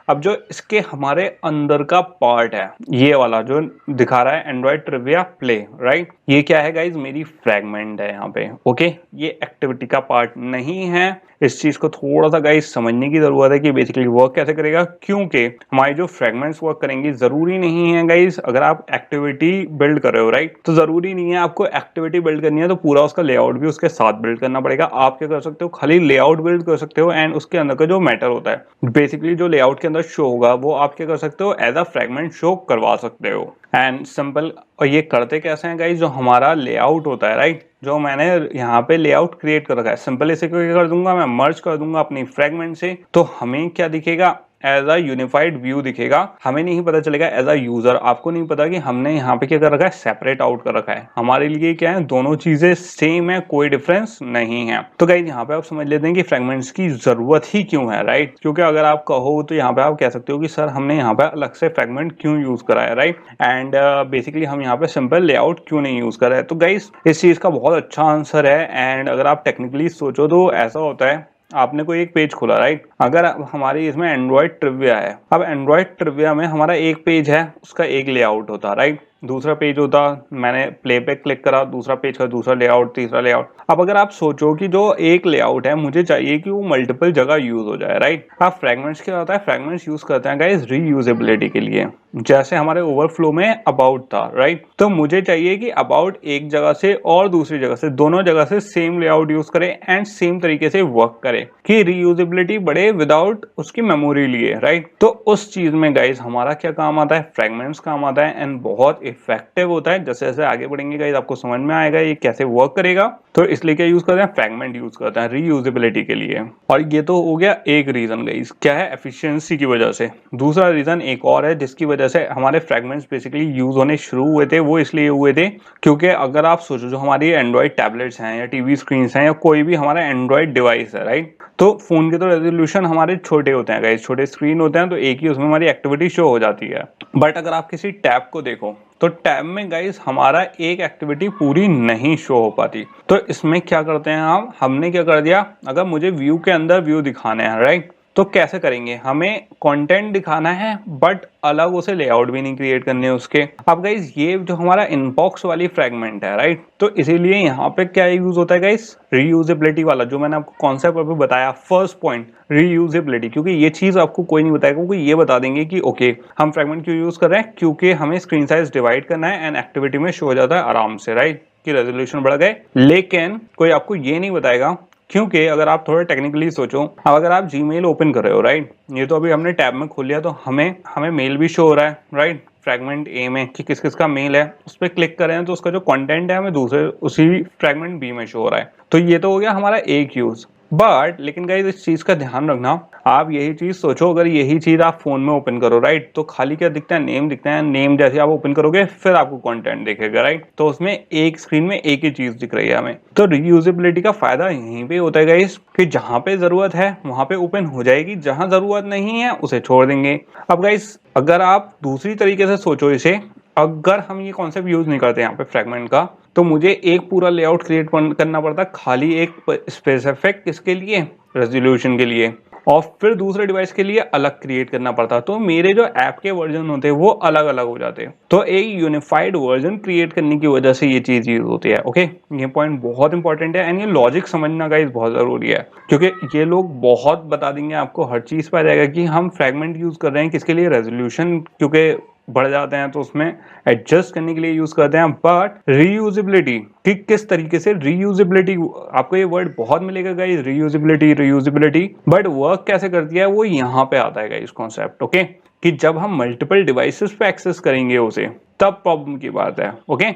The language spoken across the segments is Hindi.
अब जो इसके हमारे अंदर का पार्ट है, ये वाला जो दिखा रहा है एंड्रॉइड ट्रिविया प्ले, राइट, ये क्या है गाइज, मेरी फ्रैगमेंट है यहाँ पे। ओके, ये एक्टिविटी का पार्ट नहीं है। इस चीज को थोड़ा सा गाइज समझने की जरूरत है कि बेसिकली वर्क कैसे करेगा, क्योंकि हमारी जो फ्रैगमेंट्स वर्क करेंगी जरूरी नहीं है गाइज, अगर आप एक्टिविटी बिल्ड कर रहे हो राइट, तो जरूरी नहीं है आपको एक्टिविटी बिल्ड करनी है तो पूरा उसका लेआउट भी उसके साथ बिल्ड करना पड़ेगा। आप क्या कर सकते हो, खाली लेआउट बिल्ड कर सकते हो एंड उसके अंदर का जो मैटर होता है बेसिकली जो लेआउट के अंदर शो होगा वो आप क्या कर सकते हो, एज अ फ्रैगमेंट शो करवा सकते हो एंड सिंपल। और ये करते कैसे हैं गाइज, जो हमारा लेआउट होता है राइट, जो मैंने यहाँ पे लेआउट क्रिएट कर रखा है, सिंपल इसे क्या कर दूंगा, मैं मर्ज कर दूंगा अपनी फ्रैगमेंट से, तो हमें क्या दिखेगा, एज अ यूनिफाइड व्यू दिखेगा। हमें नहीं पता चलेगा एज अ यूजर, आपको नहीं पता कि हमने यहाँ पे क्या कर रखा है, सेपरेट आउट कर रखा है। हमारे लिए क्या है, दोनों चीजें सेम है, कोई डिफरेंस नहीं है। तो गाइस यहाँ पे आप समझ लेते हैं कि फ्रैगमेंट्स की जरूरत ही क्यों है, राइट, क्योंकि अगर आप कहो तो यहाँ पे आप कह सकते हो कि सर हमने यहाँ पे अलग से फ्रैगमेंट क्यों यूज करा है, राइट, एंड बेसिकली हम यहाँ पे सिंपल लेआउट क्यों नहीं यूज कर रहे हैं। तो गाइस इस चीज का बहुत अच्छा आंसर है एंड अगर आप टेक्निकली सोचो तो ऐसा होता है, आपने कोई एक पेज खोला राइट, अगर हमारे इसमें एंड्रॉइड ट्रिविया है, अब एंड्रॉइड ट्रिविया में हमारा एक पेज है, उसका एक लेआउट होता राइट, दूसरा पेज होता, मैंने प्ले पे क्लिक करा, दूसरा पेज का दूसरा लेआउट, तीसरा लेआउट। अब अगर आप सोचो कि जो एक लेआउट है मुझे चाहिए कि वो मल्टीपल जगह यूज हो जाए राइट, आप फ्रैगमेंट्स क्या होता है, फ्रैगमेंट्स यूज करते हैं गाइस रीयूजेबिलिटी के लिए। जैसे हमारे ओवरफ्लो में अबाउट था राइट, तो मुझे चाहिए कि अबाउट एक जगह से और दूसरी जगह से, दोनों जगह से सेम लेआउट यूज करे एंड सेम तरीके से वर्क करे, कि रीयूजेबिलिटी बढ़े विदाउट उसकी मेमोरी लिए, राइट। तो उस चीज में गाइस हमारा क्या काम आता है, फ्रैगमेंट्स काम आता है एंड बहुत इफेक्टिव होता है। जैसे जैसे आगे बढ़ेंगे गाइस आपको समझ में आएगा ये कैसे वर्क करेगा। तो इसलिए क्या यूज करते हैं, फ्रैगमेंट यूज करते हैं रीयूजेबिलिटी के लिए। और ये तो हो गया एक रीजन गाइस, क्या है, एफिशिएंसी की वजह से। दूसरा रीजन एक और है जिसकी वजह से हमारे फ्रैगमेंट्स बेसिकली यूज होने शुरू हुए थे, वो इसलिए हुए थे क्योंकि अगर आप सोचो जो हमारी एंड्रॉइड टैबलेट्स हैं या टीवी स्क्रीन हैं या कोई भी हमारा एंड्रॉइड डिवाइस है राइट, तो फोन के तो रेजोल्यूशन हमारे छोटे होते हैं गाइस, छोटे स्क्रीन होते हैं, तो एक ही उसमें हमारी एक्टिविटी शो हो जाती है। बट अगर आप किसी टैब को देखो तो टैब में गाइस हमारा एक एक्टिविटी पूरी नहीं शो हो पाती। तो इसमें क्या करते हैं हमने क्या कर दिया, अगर मुझे व्यू के अंदर व्यू दिखाने हैं राइट, तो कैसे करेंगे, हमें कंटेंट दिखाना है बट अलग उसे लेआउट भी नहीं क्रिएट करने उसके। अब गाइस ये जो हमारा इनबॉक्स वाली फ्रैगमेंट है राइट, तो इसीलिए यहाँ पे क्या यूज होता है गाइस, रीयूजेबिलिटी वाला, जो मैंने आपको कॉन्सेप्ट अभी बताया फर्स्ट पॉइंट, रीयूजेबिलिटी। क्योंकि ये चीज आपको कोई नहीं बताएगा, क्योंकि ये बता देंगे कि ओके हम फ्रैगमेंट क्यों यूज कर रहे हैं, क्योंकि हमें स्क्रीन साइज डिवाइड करना है एंड एक्टिविटी में शो हो जाता है आराम से राइट, कि रेजोल्यूशन बढ़ गए। लेकिन कोई आपको ये नहीं बताएगा, क्योंकि अगर आप थोड़ा टेक्निकली सोचो, अब अगर आप जीमेल ओपन कर रहे हो राइट, ये तो अभी हमने टैब में खोल लिया, तो हमें हमें मेल भी शो हो रहा है राइट, फ्रैगमेंट ए में कि किस किस का मेल है, उस पर क्लिक करें तो उसका जो कंटेंट है हमें दूसरे उसी फ्रैगमेंट बी में शो हो रहा है। तो ये तो हो गया हमारा एक यूज। बट लेकिन गाइस इस चीज का ध्यान रखना, आप यही चीज सोचो, अगर यही चीज आप फोन में ओपन करो राइट, तो खाली क्या दिखता है, नेम दिखता है, नेम जैसे आप ओपन करोगे फिर आपको कंटेंट दिखेगा राइट, तो उसमें एक स्क्रीन में एक ही चीज दिख रही है हमें। तो रीयूजेबिलिटी का फायदा यहीं पे होता है गाइस, कि जहां पे जरूरत है वहां पे ओपन हो जाएगी, जहां जरूरत नहीं है उसे छोड़ देंगे। अब गाइस अगर आप दूसरी तरीके से सोचो इसे, अगर हम ये कॉन्सेप्ट यूज नहीं करते यहाँ पे फ्रैगमेंट का, तो मुझे एक पूरा लेआउट क्रिएट करना पड़ता खाली एक स्पेसिफिक इसके लिए, रेजोल्यूशन के लिए, और फिर दूसरे डिवाइस के लिए अलग क्रिएट करना पड़ता, तो मेरे जो ऐप के वर्जन होते हैं वो अलग अलग हो जाते हैं। तो एक यूनिफाइड वर्जन क्रिएट करने की वजह से ये चीज यूज होती है। ओके, ये पॉइंट बहुत इंपॉर्टेंट है एंड ये लॉजिक समझना गाइस बहुत जरूरी है, क्योंकि ये लोग बहुत बता देंगे आपको, हर चीज पर आ जाएगा कि हम फ्रैगमेंट यूज कर रहे हैं किसके लिए, रेजोल्यूशन क्योंकि बढ़ जाते हैं तो उसमें एडजस्ट करने के लिए यूज करते हैं। बट रीयूजेबिलिटी कि किस तरीके से रीयूजेबिलिटी, आपको ये वर्ड बहुत मिलेगा guys, reusability reusability, but work कैसे करती है वो यहाँ पे आता है गाइस कॉन्सेप्ट। ओके, कि जब हम मल्टीपल डिवाइसेस पे एक्सेस करेंगे उसे, तब प्रॉब्लम की बात है। ओके,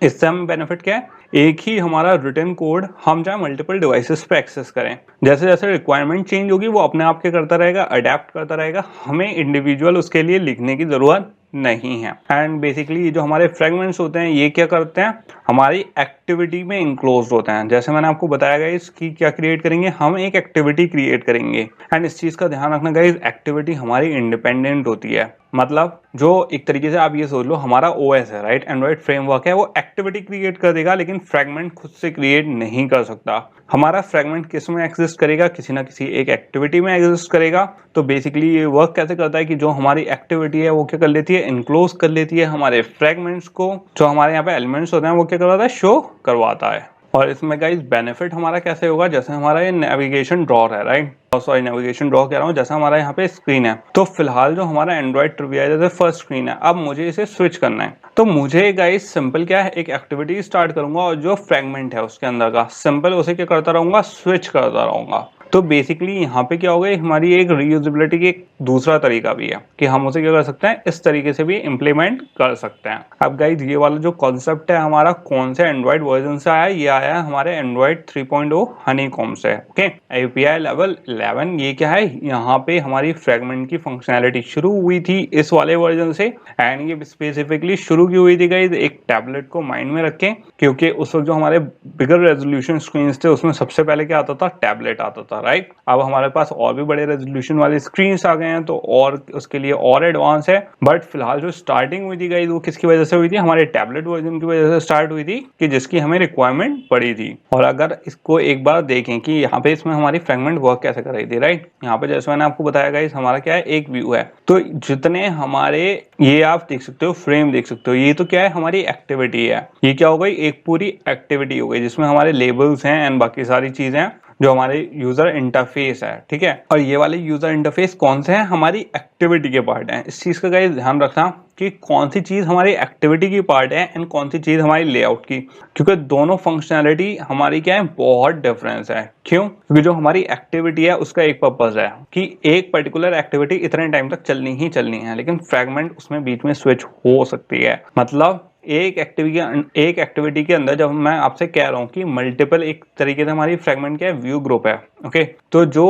इससे हमें बेनिफिट क्या है, एक ही हमारा रिटर्न कोड हम चाहे मल्टीपल डिवाइसेस पे एक्सेस करें, जैसे जैसे रिक्वायरमेंट चेंज होगी वो अपने आप के करता रहेगा, अडेप्ट करता रहेगा, हमें इंडिविजुअल उसके लिए लिखने की जरूरत नहीं है। एंड बेसिकली जो हमारे फ्रैगमेंट्स होते हैं ये क्या करते हैं, हमारी एक्टिविटी में इंक्लोज होते हैं। जैसे मैंने आपको बताया गाइस कि क्या क्रिएट करेंगे, हम एक एक्टिविटी क्रिएट करेंगे। एंड इस चीज का ध्यान रखना गाइस, एक्टिविटी हमारी इंडिपेंडेंट होती है। मतलब जो एक तरीके से आप ये सोच लो, हमारा ओएस है राइट, एंड्रॉइड फ्रेमवर्क है, वो एक्टिविटी क्रिएट कर देगा लेकिन फ्रेगमेंट खुद से क्रिएट नहीं कर सकता। हमारा फ्रेगमेंट किस में एग्जिस्ट करेगा, किसी ना किसी एक एक्टिविटी में एग्जिस्ट करेगा। तो बेसिकली ये वर्क कैसे करता है कि जो हमारी एक्टिविटी है वो क्या कर लेती है, इनक्लोज कर लेती है हमारे फ्रेगमेंट्स को। जो हमारे यहाँ पे एलिमेंट्स होते हैं वो क्या करवाता है, शो करवाता है। और इसमें गाइस बेनिफिट हमारा कैसे होगा, जैसे हमारा ये नेविगेशन ड्रॉर है राइट, सॉरी नेविगेशन ड्रॉ कह रहा हूँ, जैसा हमारा यहाँ पे स्क्रीन है। तो फिलहाल जो हमारा एंड्रॉइड ट्रिविया जैसे फर्स्ट स्क्रीन है, अब मुझे इसे स्विच करना है। तो मुझे गाइस सिंपल क्या है, एक एक्टिविटी स्टार्ट करूंगा और जो फ्रेगमेंट है उसके अंदर का सिंपल उसे क्या करता रहूंगा, स्विच करता रहूंगा। तो बेसिकली यहाँ पे क्या होगा, हमारी एक रीयूजेबिलिटी की एक दूसरा तरीका भी है कि हम उसे क्या कर सकते हैं, इस तरीके से भी इम्प्लीमेंट कर सकते हैं। अब गाइस ये वाला जो कॉन्सेप्ट है हमारा कौन से एंड्रॉइड वर्जन से आया, ये आया है हमारे एंड्रॉइड 3.0 हनीकॉम से। Okay, API level 11। ये क्या है, यहाँ पे हमारी फ्रेगमेंट की फंक्शनैलिटी शुरू हुई थी इस वाले वर्जन से। एंड ये स्पेसिफिकली शुरू की हुई थी गाइस एक टैबलेट को माइंड में रखें, क्योंकि उस वक्त जो हमारे बिगर रेजोल्यूशन स्क्रीन थे उसमें सबसे पहले क्या आता था, टैबलेट आता था राइट। अब हमारे पास और भी बड़े रेजोल्यूशन वाले स्क्रीन आ गए हैं, तो और उसके लिए और एडवांस है। बट फिलहाल जो स्टार्टिंग हुई थी गाइस वो किसकी वजह से हुई थी, हमारे टैबलेट वर्जन की वजह से स्टार्ट हुई थी, कि जिसकी हमें रिक्वायरमेंट पड़ी थी। और अगर इसको एक बार देखें कि यहाँ पे इसमें हमारी फ्रेगमेंट वर्क कैसे कर रही थी राइट, यहाँ पे जैसे मैंने आपको बताया गाइस हमारा क्या है, एक व्यू है। तो जितने हमारे ये आप देख सकते हो, फ्रेम देख सकते हो, ये तो क्या है, हमारी एक्टिविटी है। ये क्या हो गई, एक पूरी एक्टिविटी हो गई जिसमें हमारे लेबल्स हैं एंड बाकी सारी चीजें जो हमारे यूजर इंटरफेस है, ठीक है। और ये वाले यूजर इंटरफेस कौन से हैं, हमारी एक्टिविटी के पार्ट हैं। इस चीज का गाइस ध्यान रखना कि कौन सी चीज हमारी एक्टिविटी की पार्ट है एंड कौन सी चीज हमारी लेआउट की, क्योंकि दोनों फंक्शनैलिटी हमारी क्या है, बहुत डिफरेंस है। क्यों, क्योंकि जो हमारी एक्टिविटी है उसका एक पर्पज है कि एक पर्टिकुलर एक्टिविटी इतने टाइम तक चलनी ही चलनी है, लेकिन फ्रेगमेंट उसमें बीच में स्विच हो सकती है। मतलब एक एक्टिविटी के अंदर जब मैं आपसे कह रहा हूँ कि मल्टीपल, एक तरीके से हमारी फ्रेगमेंट क्या है, व्यू ग्रुप है। ओके, तो जो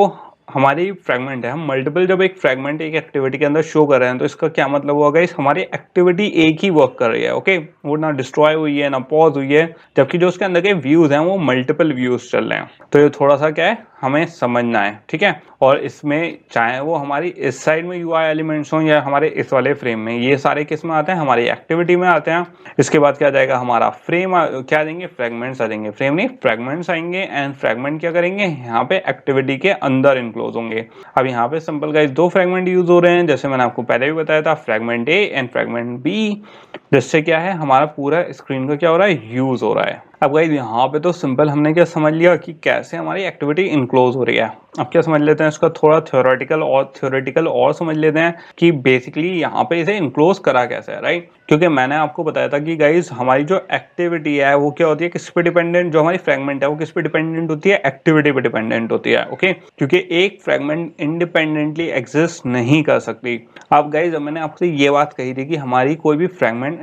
हमारी फ्रेगमेंट है, हम मल्टीपल जब एक फ्रेगमेंट एक एक्टिविटी के अंदर शो कर रहे हैं, तो इसका क्या मतलब होगा इस हमारी एक्टिविटी एक ही वर्क कर रही है। ओके, वो ना डिस्ट्रॉय हुई है ना पॉज हुई है, जबकि जो उसके अंदर के व्यूज हैं वो मल्टीपल व्यूज चल रहे हैं। तो ये थोड़ा सा क्या है, हमें समझना है, ठीक है। और इसमें चाहे वो हमारी इस साइड में यूआई एलिमेंट्स हों या हमारे इस वाले फ्रेम में, ये सारे किस में आते हैं, हमारी एक्टिविटी में आते हैं। इसके बाद क्या जाएगा, हमारा फ्रेम क्या देंगे, फ्रेगमेंट्स आ जाएंगे, फ्रेम नहीं फ्रेगमेंट्स आएंगे। एंड फ्रेगमेंट क्या करेंगे, यहाँ पे एक्टिविटी के अंदर इनक्लोज होंगे। अब यहाँ पे सिंपल गाइस दो फ्रेगमेंट यूज हो रहे हैं, जैसे मैंने आपको पहले भी बताया था, fragment a and fragment b, जिससे क्या है, हमारा पूरा स्क्रीन का क्या हो रहा है, यूज हो रहा है। अब गाइस यहाँ पे तो सिंपल हमने क्या समझ लिया कि कैसे हमारी एक्टिविटी इनक्लोज हो रही है। अब क्या समझ लेते हैं इसका थोड़ा थ्योरेटिकल और समझ लेते हैं कि बेसिकली यहाँ पे इसे इनक्लोज करा कैसे है राइट। क्योंकि मैंने आपको बताया था कि गाइस हमारी जो एक्टिविटी है वो क्या होती है, किस पे डिपेंडेंट, जो हमारी फ्रेगमेंट है वो किस पे डिपेंडेंट होती है, एक्टिविटी पे डिपेंडेंट होती है। ओके, क्योंकि एक फ्रेगमेंट इंडिपेंडेंटली एग्जिस्ट नहीं कर सकती। अब गाइस मैंने आपसे ये बात कही थी कि हमारी कोई भी फ्रेगमेंट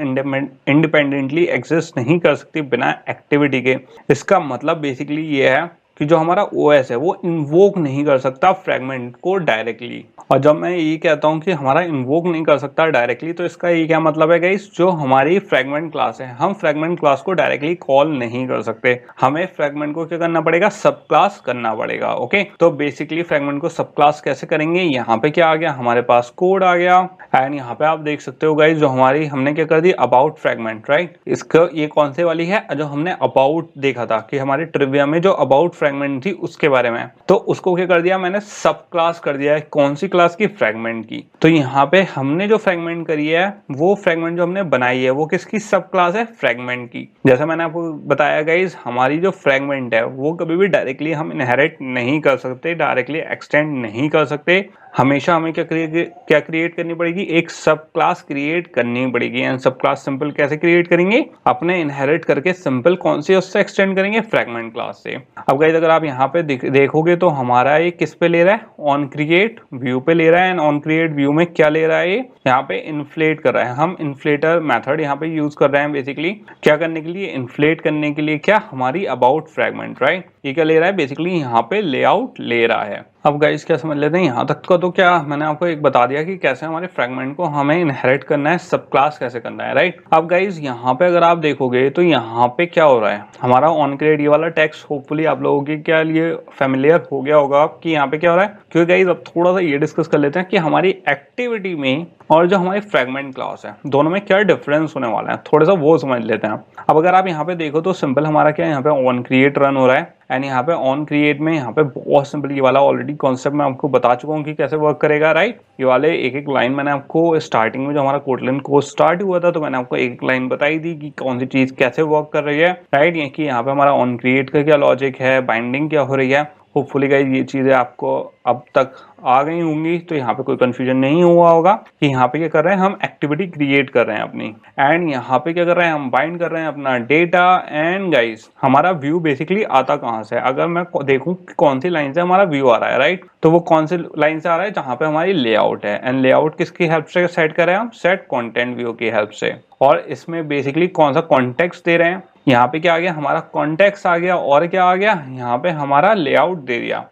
इंडिपेंडेंटली एग्जिस्ट नहीं कर सकती बिना एक्टिविटी के। इसका मतलब बेसिकली ये है कि जो हमारा ओएस है वो इन्वोक नहीं कर सकता फ्रेगमेंट को डायरेक्टली। और जब मैं ये कहता हूँ कि हमारा इन्वोक नहीं कर सकता डायरेक्टली, तो इसका ये क्या मतलब है गाइस, जो हमारी फ्रेगमेंट क्लास है, हम फ्रेगमेंट क्लास को डायरेक्टली कॉल नहीं कर सकते, हमें फ्रेगमेंट को क्या करना पड़ेगा, सब क्लास करना पड़ेगा। ओके, तो बेसिकली फ्रेगमेंट को सब क्लास कैसे करेंगे, यहाँ पे क्या आ गया, हमारे पास कोड आ गया। एंड यहाँ पे आप देख सकते हो गाइस, जो हमारी हमने क्या कर दी, अबाउट फ्रेगमेंट राइट। इसका ये कौन से वाली है, जो हमने अबाउट देखा था कि हमारे ट्रिविया में जो अबाउट फ्रेगमेंट थी उसके बारे में, तो उसको क्या कर दिया मैंने, सब क्लास कर दिया है। कौन सी क्लास की, फ्रेगमेंट की। तो यहाँ पे हमने जो फ्रेगमेंट करी है, वो फ्रेगमेंट जो हमने बनाई है वो किसकी सब क्लास है, फ्रेगमेंट की। जैसा मैंने आपको बताया गाइस, हमारी जो फ्रेगमेंट है वो कभी भी डायरेक्टली हम इनहेरिट नहीं कर सकते, डायरेक्टली एक्सटेंड नहीं कर सकते। हमेशा हमें क्या क्रिएट करनी पड़ेगी, एक सब क्लास क्रिएट करनी पड़ेगी। एंड सब क्लास सिंपल कैसे क्रिएट करेंगे, अपने इनहेरिट करके सिंपल कौन सी उससे एक्सटेंड करेंगे, फ्रेगमेंट क्लास से। अब गाइस अगर आप यहाँ पे देखोगे तो हमारा ये किस पे ले रहा है, ऑन क्रिएट व्यू पे ले रहा है। एंड ऑन क्रिएट व्यू में क्या ले रहा है, ये यहाँ पे इन्फ्लेट कर रहा है। हम इन्फ्लेटर मेथड यहाँ पे यूज कर रहे हैं बेसिकली क्या करने के लिए, इन्फ्लेट करने के लिए, क्या, हमारी अबाउट फ्रेगमेंट राइट। ये क्या ले रहा है, बेसिकली यहाँ पे लेआउट ले रहा है। अब गाइस क्या समझ लेते हैं, यहाँ तक का तो क्या मैंने आपको एक बता दिया कि कैसे हमारे फ्रेगमेंट को हमें इनहेरिट करना है, सब क्लास कैसे करना है, राइट। अब गाइस यहाँ पे अगर आप देखोगे तो यहाँ पे क्या हो रहा है, हमारा ऑन क्रिएट ये वाला टेक्स्ट होपफुली आप लोगों के क्या लिए फेमिलियर हो गया होगा कि यहाँ पे क्या हो रहा है। क्योंकि गाइस अब थोड़ा सा ये डिस्कस कर लेते हैं कि हमारी एक्टिविटी में और जो हमारी फ्रेगमेंट क्लास है दोनों में क्या डिफरेंस होने वाला है, थोड़ा सा वो समझ लेते हैं। अब अगर आप यहाँ पे देखो तो सिंपल हमारा क्या है, यहाँ पे ऑन क्रिएट रन हो रहा है एंड यहाँ पे ऑन क्रिएट में यहाँ पे बहुत सिंपल ये वाला ऑलरेडी कॉन्सेप्ट मैं आपको बता चुका हूँ कि कैसे वर्क करेगा, राइट। ये वाले एक एक लाइन मैंने आपको स्टार्टिंग में जो हमारा कोटलिन कोर्स स्टार्ट हुआ था तो मैंने आपको एक लाइन बताई थी कि कौन सी चीज कैसे वर्क कर रही है, राइट। ये कि यहाँ पे हमारा ऑन क्रिएट का क्या लॉजिक है, बाइंडिंग क्या हो रही है। होपफुली गाइस ये चीजें आपको अब तक आ गई होंगी तो यहाँ पे कोई कंफ्यूजन नहीं हुआ होगा कि यहाँ पे क्या कर रहे हैं, हम एक्टिविटी क्रिएट कर रहे हैं अपनी एंड यहाँ पे क्या कर रहे हैं, हम बाइंड कर रहे हैं अपना डेटा। एंड गाइस हमारा व्यू बेसिकली आता कहाँ से है, अगर मैं देखूं कि कौन सी लाइन से हमारा व्यू आ रहा है, राइट, तो वो कौन सी लाइन से आ रहा है, जहाँ पे हमारी लेआउट है। एंड लेआउट किसकी हेल्प से सेट करें हम, सेट कंटेंट व्यू की हेल्प से। और इसमें बेसिकली कौन सा कॉन्टेक्स्ट दे रहे हैं, यहाँ पे क्या आ गया, हमारा कॉन्टेक्स्ट आ गया और क्या आ गया, यहाँ पे हमारा लेआउट दे दिया।